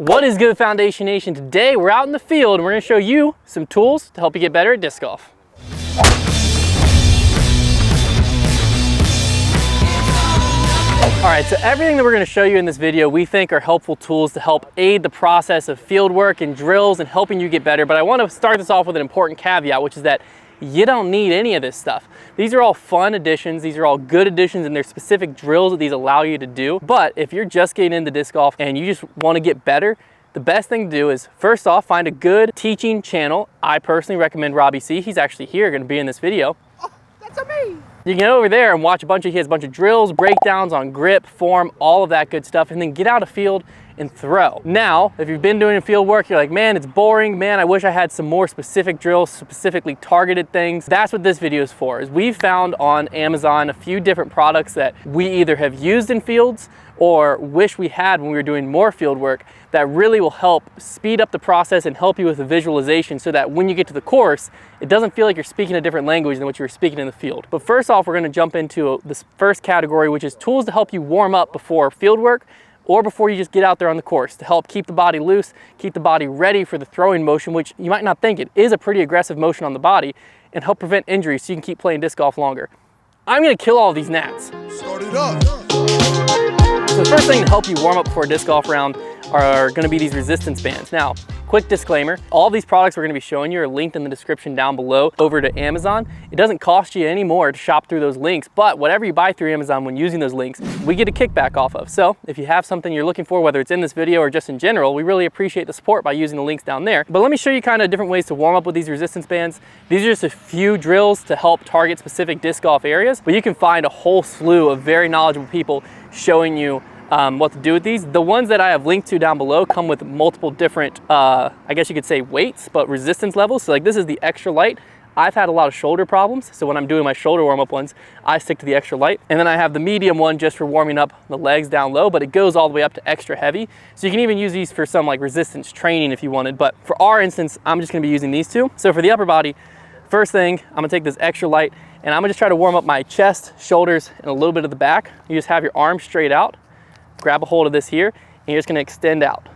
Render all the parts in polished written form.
What is good, Foundation Nation? Today we're out in the field and we're going to show you some tools to help you get better at disc golf. All right, so everything that we're going to show you in this video we think are helpful tools to help aid the process of field work and drills and helping you get better. But I want to start this off with an important caveat, which is that you don't need any of this stuff. These are all fun additions, these are all good additions, and there's specific drills that these allow you to do. But if you're just getting into disc golf and you just want to get better, the best thing to do is, first off, find a good teaching channel. I personally recommend Robbie C. He's actually here, going to be in this video. Oh, that's me. You can get over there and watch he has a bunch of drills, breakdowns on grip, form, all of that good stuff, and then get out of field and throw. Now, if you've been doing field work, you're like, man, it's boring. Man, I wish I had some more specific drills, specifically targeted things. That's what this video is for, is we've found on Amazon a few different products that we either have used in fields or wish we had when we were doing more field work that really will help speed up the process and help you with the visualization so that when you get to the course, it doesn't feel like you're speaking a different language than what you were speaking in the field. But first off, we're gonna jump into this first category, which is tools to help you warm up before field work or before you just get out there on the course, to help keep the body loose, keep the body ready for the throwing motion, which you might not think it is a pretty aggressive motion on the body, and help prevent injuries so you can keep playing disc golf longer. I'm gonna kill all of these gnats. Start it up. So the first thing to help you warm up before a disc golf round are gonna be these resistance bands. Now, quick disclaimer, all these products we're gonna be showing you are linked in the description down below over to Amazon. It doesn't cost you any more to shop through those links, but whatever you buy through Amazon when using those links, we get a kickback off of. So if you have something you're looking for, whether it's in this video or just in general, we really appreciate the support by using the links down there. But let me show you kind of different ways to warm up with these resistance bands. These are just a few drills to help target specific disc golf areas, but you can find a whole slew of very knowledgeable people showing you what to do with these. The ones that I have linked to down below come with multiple different, I guess you could say weights, but resistance levels. So like this is the extra light. I've had a lot of shoulder problems, so when I'm doing my shoulder warm-up ones, I stick to the extra light. And then I have the medium one just for warming up the legs down low, but it goes all the way up to extra heavy. So you can even use these for some like resistance training if you wanted. But for our instance, I'm just gonna be using these two. So for the upper body, first thing, I'm gonna take this extra light and I'm gonna just try to warm up my chest, shoulders, and a little bit of the back. You just have your arms straight out. Grab a hold of this here, and you're just gonna extend out.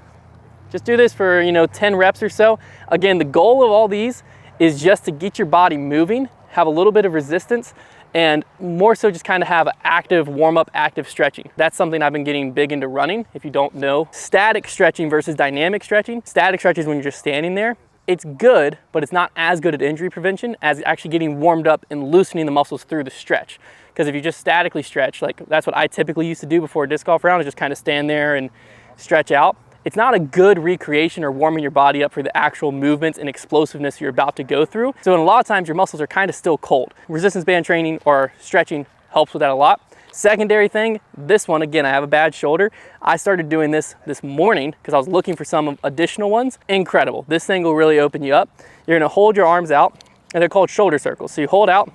Just do this for 10 reps or so. Again, the goal of all these is just to get your body moving, have a little bit of resistance, and more so just kind of have an active warm-up, active stretching. That's something I've been getting big into running, if you don't know. Static stretching versus dynamic stretching. Static stretching is when you're just standing there. It's good, but it's not as good at injury prevention as actually getting warmed up and loosening the muscles through the stretch. Because if you just statically stretch, like that's what I typically used to do before a disc golf round, is just kind of stand there and stretch out. It's not a good recreation or warming your body up for the actual movements and explosiveness you're about to go through. So a lot of times your muscles are kind of still cold. Resistance band training or stretching helps with that a lot. Secondary thing, this one, again, I have a bad shoulder. I started doing this morning because I was looking for some additional ones. Incredible. This thing will really open you up. You're gonna hold your arms out, and they're called shoulder circles. So you hold out.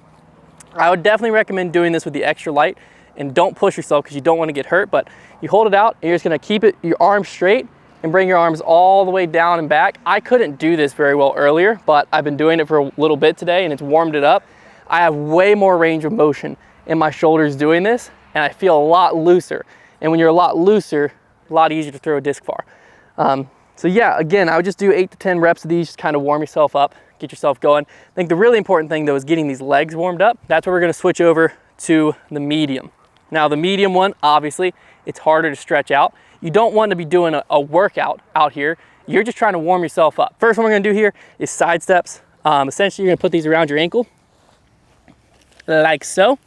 I would definitely recommend doing this with the extra light, and don't push yourself because you don't want to get hurt, but you hold it out and you're just gonna keep your arms straight and bring your arms all the way down and back. I couldn't do this very well earlier, but I've been doing it for a little bit today and it's warmed it up. I have way more range of motion in my shoulders doing this, and I feel a lot looser. And when you're a lot looser, a lot easier to throw a disc far. So yeah, again, I would just do 8 to 10 reps of these, just kind of warm yourself up, get yourself going. I think the really important thing though is getting these legs warmed up. That's where we're gonna switch over to the medium. Now the medium one, obviously, it's harder to stretch out. You don't want to be doing a workout out here. You're just trying to warm yourself up. First one we're gonna do here is side steps. Essentially, you're gonna put these around your ankle, like so.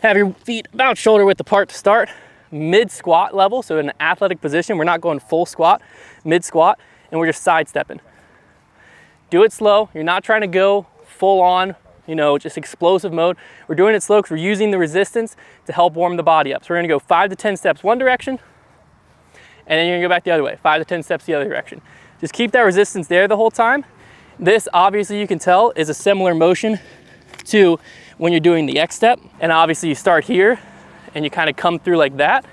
Have your feet about shoulder width apart to start. Mid squat level, so in an athletic position, we're not going full squat, mid squat, and we're just sidestepping. Do it slow. You're not trying to go full on, just explosive mode. We're doing it slow because we're using the resistance to help warm the body up. So we're gonna go 5 to 10 steps one direction, and then you're gonna go back the other way, 5 to 10 steps the other direction. Just keep that resistance there the whole time. This, obviously, you can tell, is a similar motion to when you're doing the X step. And obviously you start here and you kind of come through like that.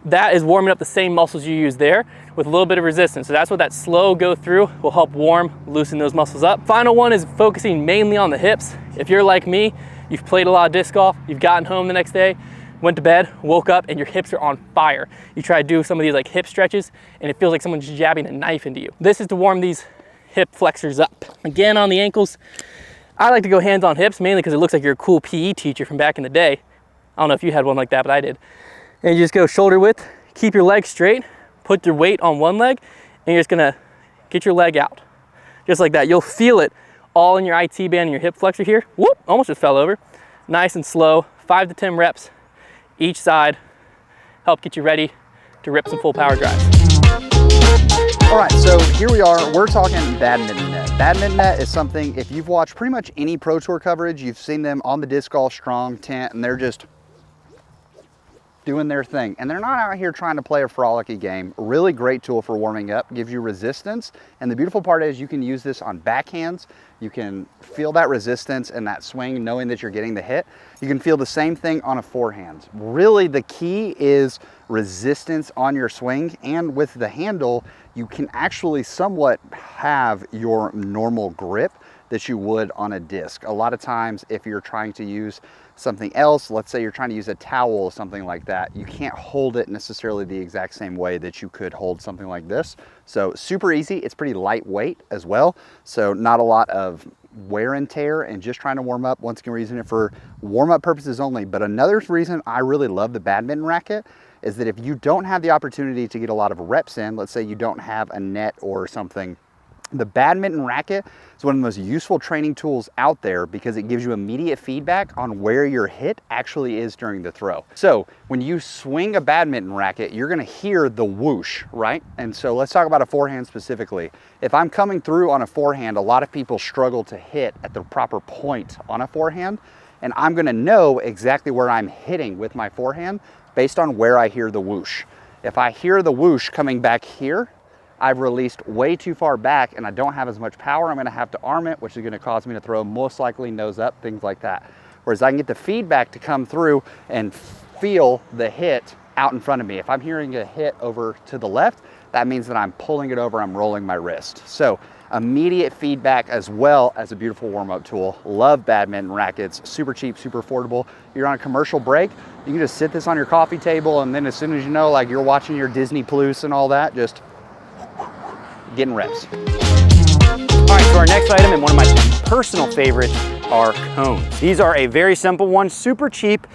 That is warming up the same muscles you use there with a little bit of resistance. So that's what that slow go through will help warm, loosen those muscles up. Final one is focusing mainly on the hips. If you're like me, you've played a lot of disc golf, you've gotten home the next day, went to bed, woke up, and your hips are on fire. You try to do some of these like hip stretches, and it feels like someone's jabbing a knife into you. This is to warm these hip flexors up. Again, on the ankles, I like to go hands on hips, mainly because it looks like you're a cool PE teacher from back in the day. I don't know if you had one like that, but I did. And you just go shoulder width, keep your legs straight, put your weight on one leg, and you're just gonna get your leg out. Just like that. You'll feel it all in your IT band and your hip flexor here. Whoop, almost just fell over. Nice and slow, 5 to 10 reps each side. Help get you ready to rip some full power drives. All right, so here we are, we're talking badminton net. Badminton net is something, if you've watched pretty much any Pro Tour coverage, you've seen them on the Disc Golf Strong tent, and they're just doing their thing. And they're not out here trying to play a frolicky game. Really great tool for warming up, gives you resistance. And the beautiful part is you can use this on backhands. You can feel that resistance and that swing knowing that you're getting the hit. You can feel the same thing on a forehand. Really the key is resistance on your swing, and with the handle, you can actually somewhat have your normal grip that you would on a disc. A lot of times if you're trying to use something else, let's say you're trying to use a towel or something like that, you can't hold it necessarily the exact same way that you could hold something like this. So super easy, it's pretty lightweight as well, so not a lot of wear and tear, and just trying to warm up. Once again, we're using it for warm-up purposes only. But another reason I really love the badminton racket is that if you don't have the opportunity to get a lot of reps in, let's say you don't have a net or something, the badminton racket is one of the most useful training tools out there because it gives you immediate feedback on where your hit actually is during the throw. So when you swing a badminton racket, you're gonna hear the whoosh, right? And so let's talk about a forehand specifically. If I'm coming through on a forehand, a lot of people struggle to hit at the proper point on a forehand, and I'm gonna know exactly where I'm hitting with my forehand based on where I hear the whoosh. If I hear the whoosh coming back here, I've released way too far back and I don't have as much power. I'm gonna have to arm it, which is gonna cause me to throw most likely nose up, things like that. Whereas I can get the feedback to come through and feel the hit out in front of me. If I'm hearing a hit over to the left, that means that I'm pulling it over, I'm rolling my wrist. So immediate feedback as well as a beautiful warm-up tool. Love badminton rackets, super cheap, super affordable. You're on a commercial break, you can just sit this on your coffee table, and then as soon as you know, like you're watching your Disney Plus and all that, just getting reps. All right, so our next item, and one of my personal favorites, are cones. These are a very simple one, super cheap.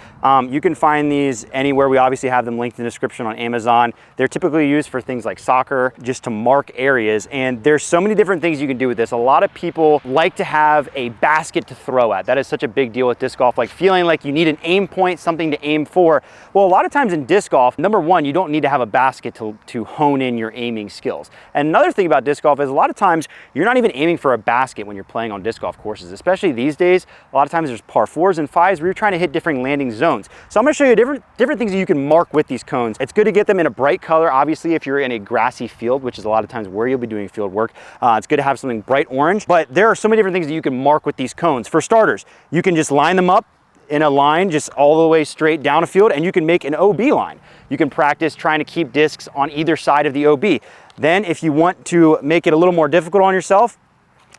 You can find these anywhere. We obviously have them linked in the description on Amazon. They're typically used for things like soccer, just to mark areas. And there's so many different things you can do with this. A lot of people like to have a basket to throw at. That is such a big deal with disc golf, like feeling like you need an aim point, something to aim for. Well, a lot of times in disc golf, number one, you don't need to have a basket to hone in your aiming skills. And another thing about disc golf is a lot of times you're not even aiming for a basket when you're playing on disc golf courses, especially these days. A lot of times there's par 4s and 5s where you're trying to hit different landing zones. So I'm gonna show you different things that you can mark with these cones. It's good to get them in a bright color. Obviously, if you're in a grassy field, which is a lot of times where you'll be doing field work, it's good to have something bright orange. But there are so many different things that you can mark with these cones. For starters, you can just line them up in a line just all the way straight down a field, and you can make an OB line. You can practice trying to keep discs on either side of the OB. Then if you want to make it a little more difficult on yourself,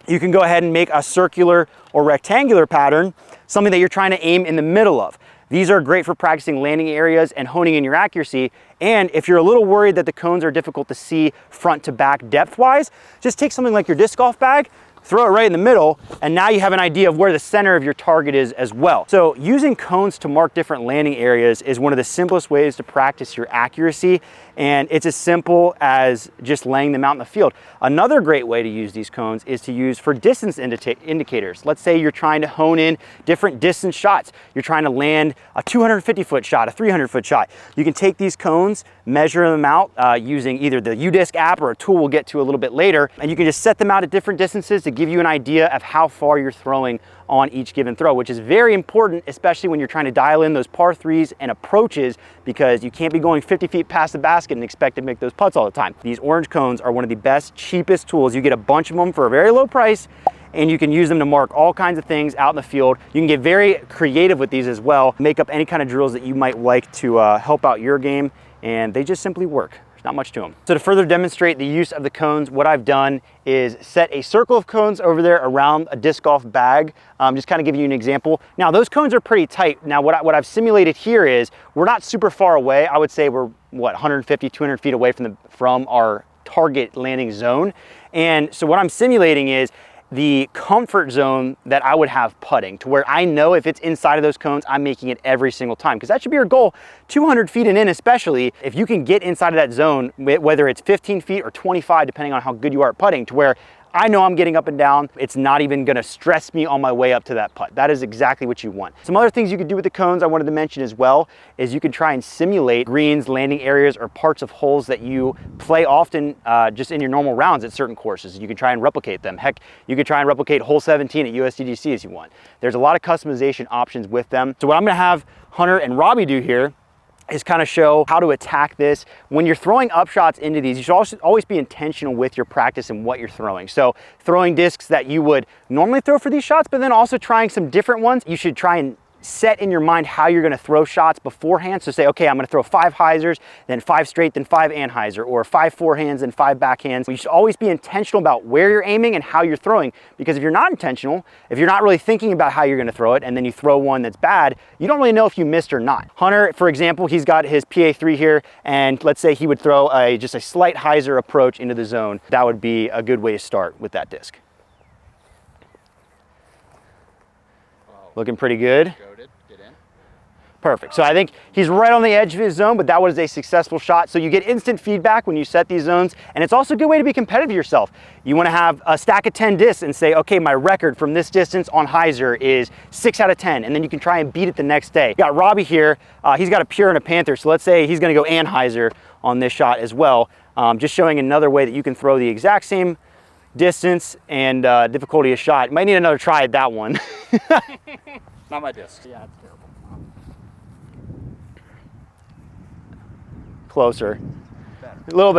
you can go ahead and make a circular or rectangular pattern, something that you're trying to aim in the middle of. These are great for practicing landing areas and honing in your accuracy. And if you're a little worried that the cones are difficult to see front to back depth-wise, just take something like your disc golf bag, throw it right in the middle, and now you have an idea of where the center of your target is as well. So using cones to mark different landing areas is one of the simplest ways to practice your accuracy, and it's as simple as just laying them out in the field. Another great way to use these cones is to use for distance indicators. Let's say you're trying to hone in different distance shots. You're trying to land a 250-foot shot, a 300-foot shot. You can take these cones, measure them out using either the UDisc app or a tool we'll get to a little bit later, and you can just set them out at different distances to give you an idea of how far you're throwing on each given throw, which is very important, especially when you're trying to dial in those par 3s and approaches, because you can't be going 50 feet past the basket and expect to make those putts all the time. These orange cones are one of the best, cheapest tools. You get a bunch of them for a very low price, and you can use them to mark all kinds of things out in the field. You can get very creative with these as well, make up any kind of drills that you might like to help out your game, and they just simply work. There's not much to them. So to further demonstrate the use of the cones, what I've done is set a circle of cones over there around a disc golf bag. Just kind of giving you an example. Now those cones are pretty tight. Now what I've simulated here is we're not super far away. I would say we're what, 150, 200 feet away from our target landing zone. And so what I'm simulating is the comfort zone that I would have putting, to where I know if it's inside of those cones, I'm making it every single time, because that should be your goal. 200 feet and in, especially if you can get inside of that zone, whether it's 15 feet or 25, depending on how good you are at putting, to where I know I'm getting up and down. It's not even gonna stress me on my way up to that putt. That is exactly what you want. Some other things you could do with the cones I wanted to mention as well is you can try and simulate greens, landing areas, or parts of holes that you play often just in your normal rounds at certain courses. You can try and replicate them. Heck, you could try and replicate hole 17 at USDGC as you want. There's a lot of customization options with them. So what I'm gonna have Hunter and Robbie do here is kind of show how to attack this. When you're throwing up shots into these, you should always be intentional with your practice and what you're throwing. So throwing discs that you would normally throw for these shots, but then also trying some different ones. You should try and set in your mind how you're going to throw shots beforehand. So say, okay, I'm going to throw 5 hyzers, then 5 straight, then 5 anhyzer, or 5 forehands and 5 backhands. You should always be intentional about where you're aiming and how you're throwing, because if you're not intentional, if you're not really thinking about how you're going to throw it, and then you throw one that's bad, you don't really know if you missed or not. Hunter, for example, he's got his PA3 here, and let's say he would throw just a slight hyzer approach into the zone. That would be a good way to start with that disc. Looking pretty good. Perfect. So I think he's right on the edge of his zone, but that was a successful shot. So you get instant feedback when you set these zones, and it's also a good way to be competitive yourself. You want to have a stack of 10 discs and say, okay, my record from this distance on hyzer is 6 out of 10, and then you can try and beat it the next day. You got Robbie here. He's got a pure and a panther, so let's say he's going to go anhyzer on this shot as well. Just showing another way that you can throw the exact same distance and difficulty of shot. You might need another try at that one. Not my disc. Yeah, it's terrible. Closer. A little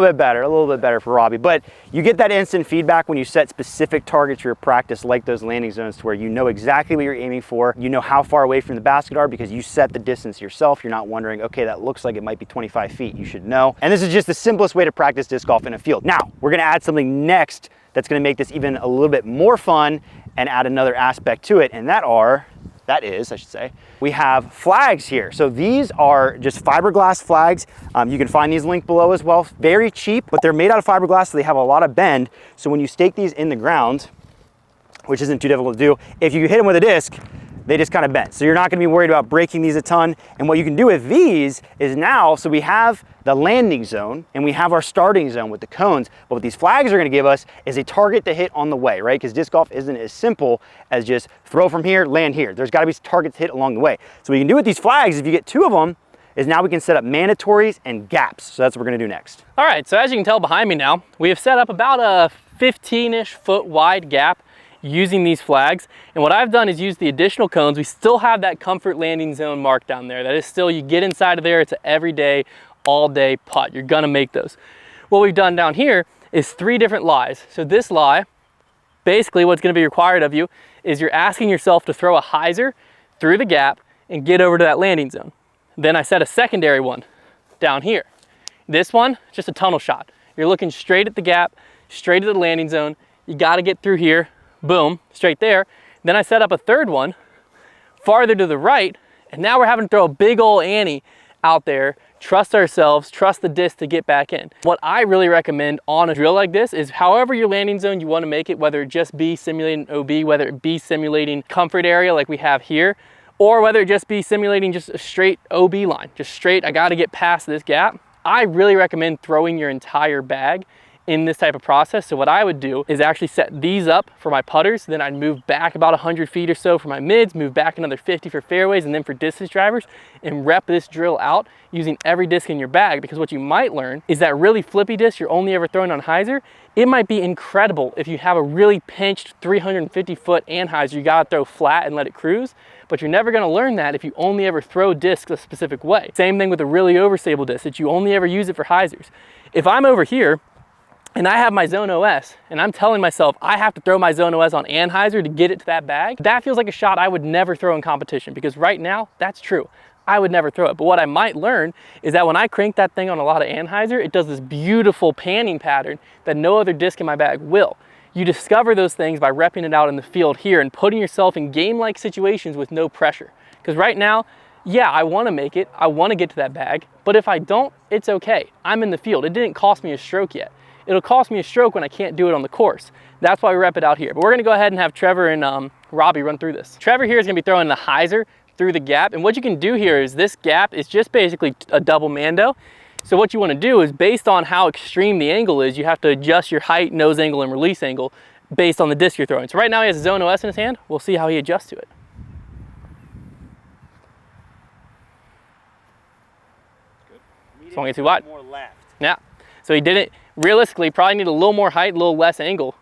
bit better for Robbie. But you get that instant feedback when you set specific targets for your practice, like those landing zones, to where you know exactly what you're aiming for. You know how far away from the basket are because you set the distance yourself. You're not wondering, okay, that looks like it might be 25 feet. You should know. And this is just the simplest way to practice disc golf in a field. Now, we're gonna add something next that's gonna make this even a little bit more fun and add another aspect to it, and that is, we have flags here. So these are just fiberglass flags. You can find these linked below as well. Very cheap, but they're made out of fiberglass, so they have a lot of bend. So when you stake these in the ground, which isn't too difficult to do, if you hit them with a disc, they just kind of bend. So you're not gonna be worried about breaking these a ton. And what you can do with these is now, so we have the landing zone and we have our starting zone with the cones, but what these flags are gonna give us is a target to hit on the way, right? Because disc golf isn't as simple as just throw from here, land here. There's gotta be targets hit along the way. So what you can do with these flags, if you get 2 of them, is now we can set up mandatories and gaps. So that's what we're gonna do next. All right, so as you can tell behind me now, we have set up about a 15-ish foot wide gap using these flags. And what I've done is use the additional cones. We still have that comfort landing zone mark down there. That is still, you get inside of there, it's an everyday, all day putt. You're gonna make those. What we've done down here is 3 different lies. So this lie, basically what's gonna be required of you is you're asking yourself to throw a hyzer through the gap and get over to that landing zone. Then I set a secondary one down here. This one, just a tunnel shot. You're looking straight at the gap, straight at the landing zone. You gotta get through here, boom, straight there. Then I set up a third one farther to the right, and now we're having to throw a big old ante out there, trust ourselves, trust the disc to get back in. What I really recommend on a drill like this is however your landing zone you want to make it, whether it just be simulating OB, whether it be simulating comfort area like we have here, or whether it just be simulating just a straight OB line, just straight, I got to get past this gap. I really recommend throwing your entire bag in this type of process. So what I would do is actually set these up for my putters, then I'd move back about 100 feet or so for my mids, move back another 50 for fairways, and then for distance drivers, and rep this drill out using every disc in your bag. Because what you might learn is that really flippy disc you're only ever throwing on hyzer, it might be incredible if you have a really pinched 350 foot anhyzer you gotta throw flat and let it cruise, but you're never gonna learn that if you only ever throw discs a specific way. Same thing with a really overstable disc, that you only ever use it for hyzers. If I'm over here and I have my zone OS, and I'm telling myself I have to throw my zone OS on anhyzer to get it to that bag, that feels like a shot I would never throw in competition, because right now, that's true. I would never throw it. But what I might learn is that when I crank that thing on a lot of anhyzer, it does this beautiful panning pattern that no other disc in my bag will. You discover those things by repping it out in the field here and putting yourself in game-like situations with no pressure. Because right now, yeah, I want to make it, I want to get to that bag, but if I don't, it's okay. I'm in the field. It didn't cost me a stroke yet. It'll cost me a stroke when I can't do it on the course. That's why we rep it out here. But we're gonna go ahead and have Trevor and Robbie run through this. Trevor here is gonna be throwing the hyzer through the gap. And what you can do here is this gap is just basically a double mando. So what you wanna do is based on how extreme the angle is, you have to adjust your height, nose angle, and release angle based on the disc you're throwing. So right now he has a Zone OS in his hand. We'll see how he adjusts to it. Good. Don't get too wide. More left. Yeah. So he didn't, realistically, probably need a little more height, a little less angle,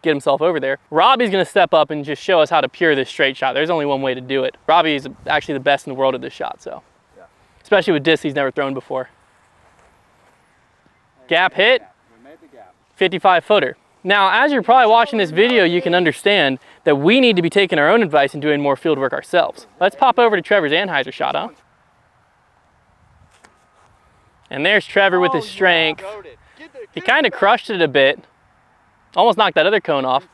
get himself over there. Robbie's gonna step up and just show us how to pure this straight shot. There's only one way to do it. Robbie's actually the best in the world at this shot, so. Yeah. Especially with discs he's never thrown before. Gap hit, 55 footer. Now, as you're probably watching this video, you can understand that we need to be taking our own advice and doing more field work ourselves. Let's pop over to Trevor's anhyzer shot, huh? And there's Trevor with his strength. He kind of crushed it a bit. Almost knocked that other cone off.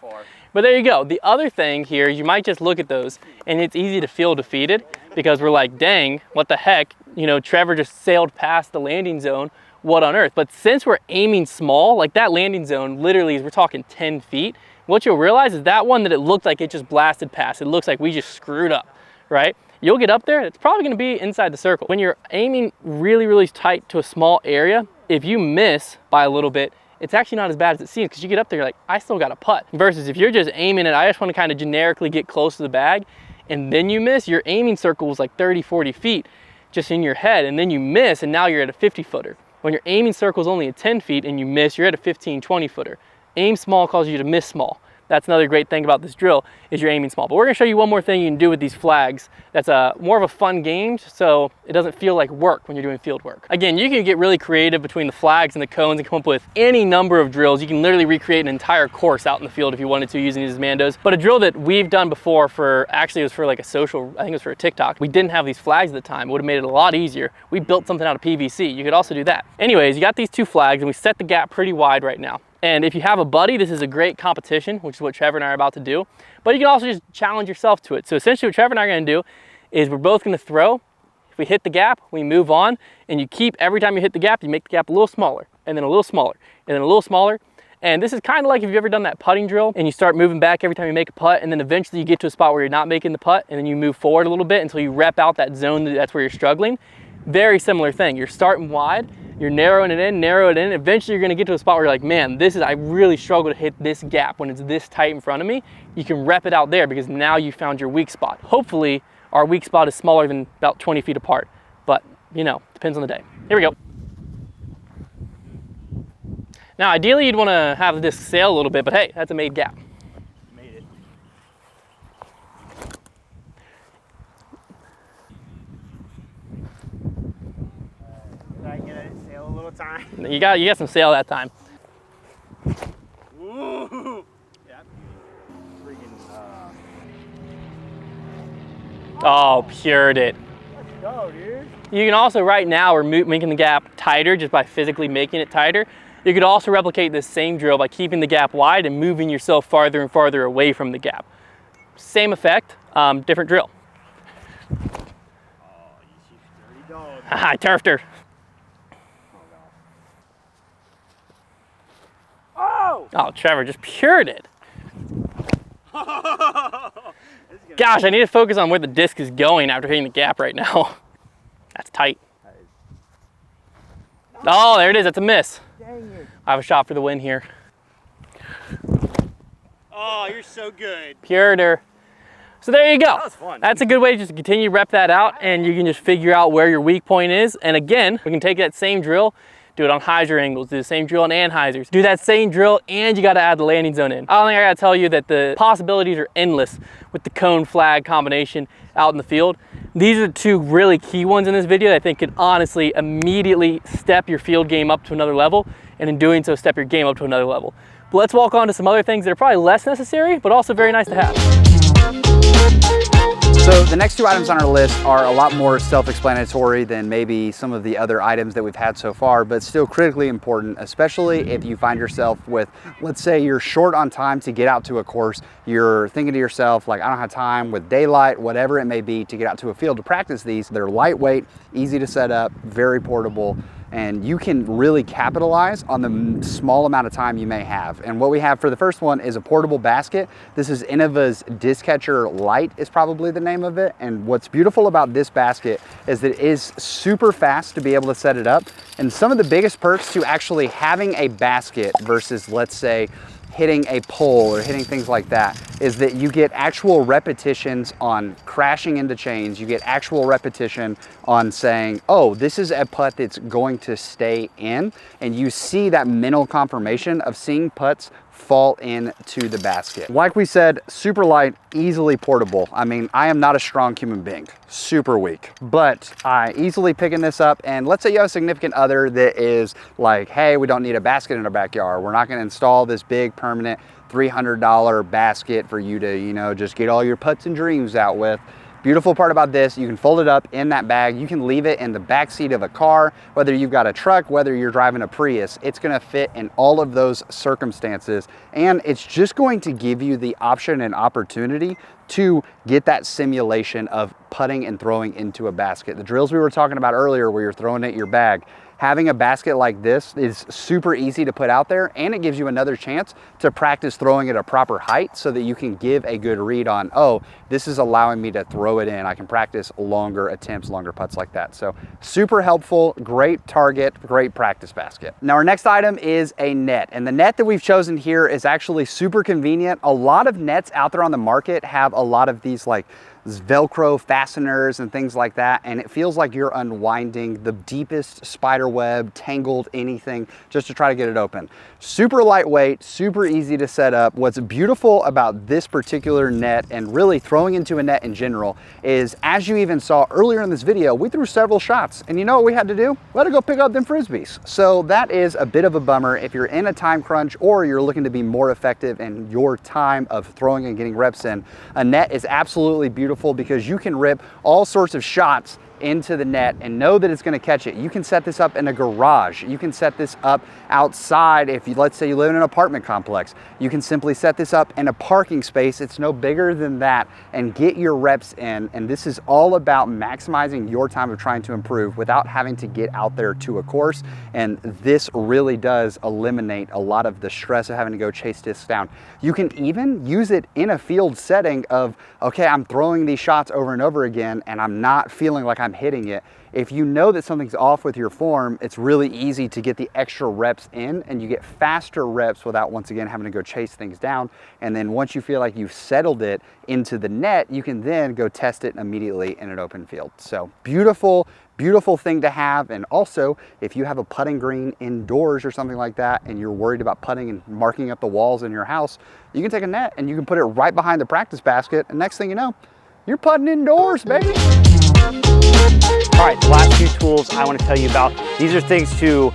But there you go. The other thing here, you might just look at those and it's easy to feel defeated because we're like, dang, what the heck? You know, Trevor just sailed past the landing zone. What on earth? But since we're aiming small, like that landing zone literally is, we're talking 10 feet. What you'll realize is that one that it looked like it just blasted past. It looks like we just screwed up, right? You'll get up there, it's probably gonna be inside the circle. When you're aiming really, really tight to a small area, if you miss by a little bit, it's actually not as bad as it seems because you get up there, you're like, I still got a putt. Versus if you're just aiming it, I just wanna kind of generically get close to the bag and then you miss, your aiming circle was like 30, 40 feet just in your head and then you miss and now you're at a 50 footer. When your aiming circle is only at 10 feet and you miss, you're at a 15, 20 footer. Aim small causes you to miss small. That's another great thing about this drill is you're aiming small. But we're gonna show you one more thing you can do with these flags. That's more of a fun game, so it doesn't feel like work when you're doing field work. Again, you can get really creative between the flags and the cones and come up with any number of drills. You can literally recreate an entire course out in the field if you wanted to using these mandos. But a drill that we've done before actually it was for like a social, I think it was for a TikTok. We didn't have these flags at the time. It would have made it a lot easier. We built something out of PVC. You could also do that. Anyways, you got these two flags and we set the gap pretty wide right now. And if you have a buddy, this is a great competition, which is what Trevor and I are about to do. But you can also just challenge yourself to it. So essentially what Trevor and I are gonna do is we're both gonna throw. If we hit the gap, we move on. And you keep, every time you hit the gap, you make the gap a little smaller, and then a little smaller, and then a little smaller. And this is kind of like if you've ever done that putting drill and you start moving back every time you make a putt, and then eventually you get to a spot where you're not making the putt, and then you move forward a little bit until you rep out that zone that's where you're struggling. Very similar thing. You're starting wide, you're narrowing it in, eventually you're gonna get to a spot where you're like, man, I really struggle to hit this gap when it's this tight in front of me. You can rep it out there because now you found your weak spot. Hopefully, our weak spot is smaller than about 20 feet apart, but you know, depends on the day. Here we go. Now, ideally you'd wanna have the disc sail a little bit, but hey, that's a made gap. Made it. Did I get it sail a little time? You got some sail that time. Ooh. Yeah. Freaking, Oh, pured it. Let's go, dude. You can also, right now, we're making the gap tighter just by physically making it tighter. You could also replicate this same drill by keeping the gap wide and moving yourself farther and farther away from the gap. Same effect, different drill. Oh, you dirty dog. I turfed her. Oh! Oh, Trevor just pured it. Gosh, I need to focus on where the disc is going after hitting the gap right now. That's tight. Oh, there it is. That's a miss. Dang it. I have a shot for the win here. Oh, you're so good. Pured her. So there you go. That was fun. That's a good way to just continue to rep that out, and you can just figure out where your weak point is. And again, we can take that same drill, do it on hyzer angles, do the same drill on anhyzers, do that same drill, and you got to add the landing zone in. I don't think I got to tell you that the possibilities are endless with the cone flag combination out in the field. These are the two really key ones in this video that I think could honestly immediately step your field game up to another level, and in doing so, step your game up to another level. But let's walk on to some other things that are probably less necessary, but also very nice to have. So the next two items on our list are a lot more self-explanatory than maybe some of the other items that we've had so far, but still critically important, especially if you find yourself with, let's say you're short on time to get out to a course. You're thinking to yourself, like, I don't have time with daylight, whatever it may be, to get out to a field to practice these. They're lightweight, easy to set up, very portable, and you can really capitalize on the small amount of time you may have. And what we have for the first one is a portable basket. This is Innova's Disc Catcher Lite is probably the name of it. And what's beautiful about this basket is that it is super fast to be able to set it up. And some of the biggest perks to actually having a basket versus, let's say, hitting a pole or hitting things like that is that you get actual repetitions on crashing into chains. You get actual repetition on saying, oh, this is a putt that's going to stay in. And you see that mental confirmation of seeing putts fall into the basket. Like we said, super light, easily portable. I mean, I am not a strong human being, super weak, but I easily picking this up. And let's say you have a significant other that is like, hey, we don't need a basket in our backyard. We're not gonna install this big permanent $300 basket for you to, you know, just get all your putts and dreams out with. Beautiful part about this, you can fold it up in that bag. You can leave it in the back seat of a car, whether you've got a truck, whether you're driving a Prius, it's gonna fit in all of those circumstances. And it's just going to give you the option and opportunity to get that simulation of putting and throwing into a basket. The drills we were talking about earlier where you're throwing it in your bag, having a basket like this is super easy to put out there, and it gives you another chance to practice throwing at a proper height so that you can give a good read on, oh, this is allowing me to throw it in. I can practice longer attempts, longer putts like that. So super helpful, great target, great practice basket. Now our next item is a net, and the net that we've chosen here is actually super convenient. A lot of nets out there on the market have a lot of these like Velcro fasteners and things like that, and it feels like you're unwinding the deepest spider web, tangled anything just to try to get it open. Super lightweight, super easy to set up. What's beautiful about this particular net, and really throwing into a net in general, is as you even saw earlier in this video, we threw several shots, and you know what we had to do? We had to go pick up them frisbees. So that is a bit of a bummer if you're in a time crunch or you're looking to be more effective in your time of throwing and getting reps in. A net is absolutely beautiful because you can rip all sorts of shots into the net and know that it's going to catch it. You can set this up in a garage. You can set this up outside. If you, let's say you live in an apartment complex, you can simply set this up in a parking space. It's no bigger than that, and get your reps in. And this is all about maximizing your time of trying to improve without having to get out there to a course. And this really does eliminate a lot of the stress of having to go chase discs down. You can even use it in a field setting of, okay, I'm throwing these shots over and over again and I'm not feeling like I'm hitting it. If you know that something's off with your form, it's really easy to get the extra reps in, and you get faster reps without, once again, having to go chase things down. And then once you feel like you've settled it into the net, you can then go test it immediately in an open field. So beautiful, beautiful thing to have. And also, if you have a putting green indoors or something like that, and you're worried about putting and marking up the walls in your house, you can take a net and you can put it right behind the practice basket, and next thing you know, you're putting indoors, baby. All right, the last few tools I want to tell you about, these are things to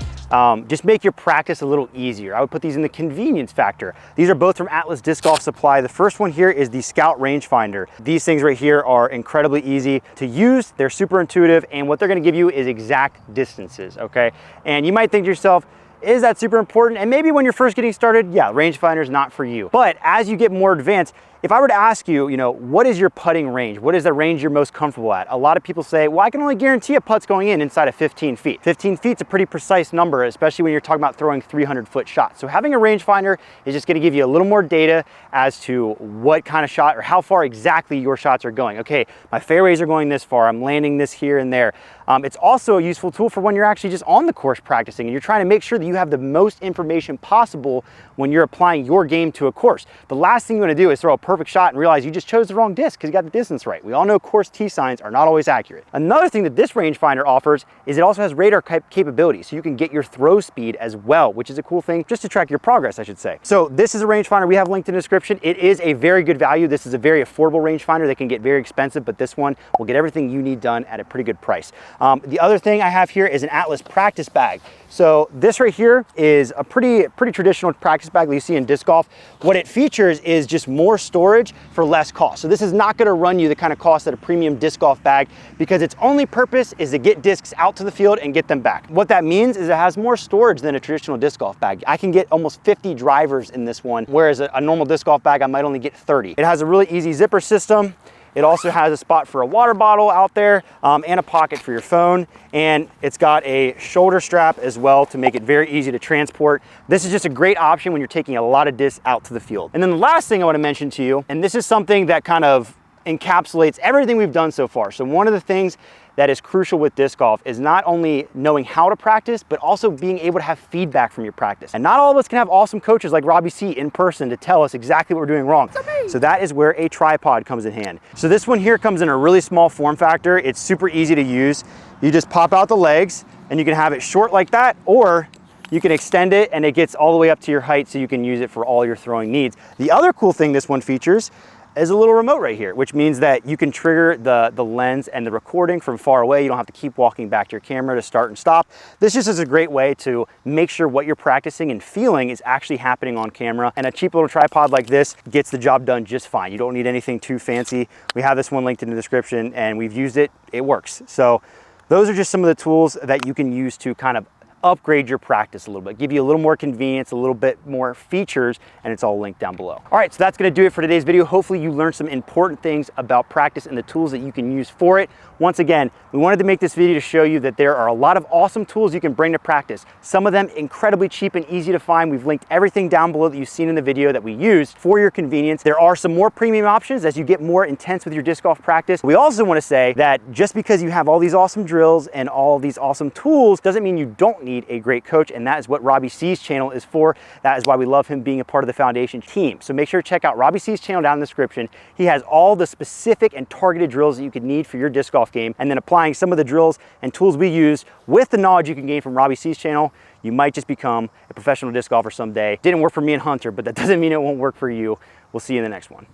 just make your practice a little easier. I would put these in the convenience factor. These are both from Atlas Disc Golf Supply. The first one here is the Scout Rangefinder. These things right here are incredibly easy to use. They're super intuitive, and what they're going to give you is exact distances, okay? And you might think to yourself, is that super important? And maybe when you're first getting started, yeah, rangefinder is not for you. But as you get more advanced, if I were to ask you, what is your putting range? What is the range you're most comfortable at? A lot of people say, well, I can only guarantee a putt's going in inside of 15 feet. 15 feet's a pretty precise number, especially when you're talking about throwing 300-foot shots. So having a rangefinder is just gonna give you a little more data as to what kind of shot or how far exactly your shots are going. Okay, my fairways are going this far, I'm landing this here and there. It's also a useful tool for when you're actually just on the course practicing and you're trying to make sure that you have the most information possible when you're applying your game to a course. The last thing you want to do is throw a perfect shot and realize you just chose the wrong disc because you got the distance right. We all know course tee signs are not always accurate. Another thing that this rangefinder offers is it also has radar capability, so you can get your throw speed as well, which is a cool thing just to track your progress, I should say. So this is a rangefinder we have linked in the description. It is a very good value. This is a very affordable rangefinder. They can get very expensive, but this one will get everything you need done at a pretty good price. The other thing I have here is an Atlas practice bag. So this right here is a pretty traditional practice bag that you see in disc golf. What it features is just more storage for less cost. So this is not gonna run you the kind of cost that a premium disc golf bag, because its only purpose is to get discs out to the field and get them back. What that means is it has more storage than a traditional disc golf bag. I can get almost 50 drivers in this one, whereas a normal disc golf bag, I might only get 30. It has a really easy zipper system. It also has a spot for a water bottle out there and a pocket for your phone. And it's got a shoulder strap as well to make it very easy to transport. This is just a great option when you're taking a lot of discs out to the field. And then the last thing I want to mention to you, and this is something that kind of encapsulates everything we've done so far. So one of the things that is crucial with disc golf is not only knowing how to practice, but also being able to have feedback from your practice. And not all of us can have awesome coaches like Robbie C in person to tell us exactly what we're doing wrong. So that is where a tripod comes in hand. So this one here comes in a really small form factor. It's super easy to use. You just pop out the legs and you can have it short like that, or you can extend it and it gets all the way up to your height so you can use it for all your throwing needs. The other cool thing this one features is a little remote right here, which means that you can trigger the lens and the recording from far away. You don't have to keep walking back to your camera to start and stop. This just is a great way to make sure what you're practicing and feeling is actually happening on camera. And a cheap little tripod like this gets the job done just fine. You don't need anything too fancy. We have this one linked in the description and we've used it, it works. So those are just some of the tools that you can use to kind of upgrade your practice a little bit, give you a little more convenience, a little bit more features, and it's all linked down below. All right, so that's gonna do it for today's video. Hopefully you learned some important things about practice and the tools that you can use for it. Once again, we wanted to make this video to show you that there are a lot of awesome tools you can bring to practice. Some of them incredibly cheap and easy to find. We've linked everything down below that you've seen in the video that we used for your convenience. There are some more premium options as you get more intense with your disc golf practice. We also wanna say that just because you have all these awesome drills and all these awesome tools doesn't mean you don't need a great coach, and that is what Robbie C's channel is for. That is why we love him being a part of the foundation team. So make sure to check out Robbie C's channel down in the description. He has all the specific and targeted drills that you could need for your disc golf game, and then applying some of the drills and tools we use with the knowledge you can gain from Robbie C's channel, you might just become a professional disc golfer someday. Didn't work for me and Hunter, but that doesn't mean it won't work for you. We'll see you in the next one.